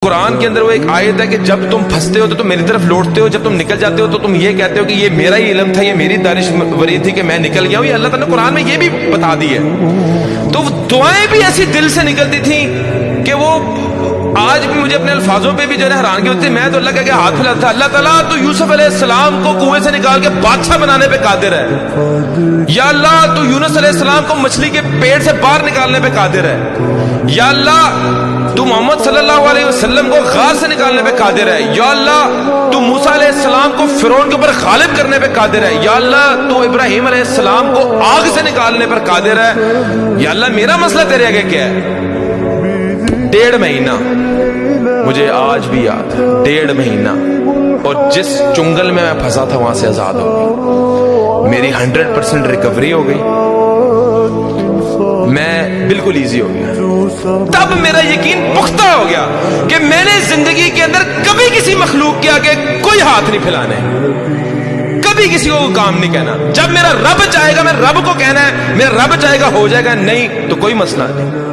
قرآن کے اندر وہ ایک آیت ہے کہ جب تم پھنستے ہو تو تم میری طرف لوٹتے ہو، جب تم نکل جاتے ہو تو تم یہ کہتے ہو کہ یہ میرا ہی علم تھا، یہ میری دانشوری تھی کہ میں نکل گیا ہوں. یہ اللہ تعالیٰ نے قرآن میں یہ بھی بتا دی ہے. تو دعائیں بھی ایسی دل سے نکلتی تھیں کہ وہ آج بھی مجھے اپنے الفاظوں پہ بھی جو ہے حیران کی ہوتی ہے. میں تو اللہ کے ہاتھ پھیلاتا تھا، اللہ تعالیٰ تو یوسف علیہ السلام کو کنویں سے نکال کے بادشاہ بنانے پہ قادر ہے. یا اللہ تو یونس علیہ السلام کو مچھلی کے پیٹ سے باہر نکالنے پہ قادر ہے. یا اللہ تو محمد صلی اللہ علیہ وسلم کو غار سے نکالنے پہ قادر ہے. یا اللہ تو موسیٰ علیہ السلام کو فرعون کے اوپر غالب کرنے پہ قادر ہے. یا اللہ تو ابراہیم علیہ السلام کو آگ سے نکالنے پر قادر ہے. یا اللہ میرا مسئلہ تیرے آگے کیا ہے؟ 1.5 مہینہ مجھے آج بھی یاد ہے، 1.5 مہینہ، اور جس چنگل میں پھنسا تھا وہاں سے آزاد ہو گئی. میری 100% ریکوری ہو گئی، میں بالکل ایزی ہو گیا. تب میرا یقین پختہ ہو گیا کہ میں نے زندگی کے اندر کبھی کسی مخلوق کے آگے کوئی ہاتھ نہیں پھیلانا ہے، کبھی کسی کو کام نہیں کہنا. جب میرا رب چاہے گا میں رب کو کہنا ہے، میرا رب چاہے گا ہو جائے گا، نہیں تو کوئی مسئلہ نہیں.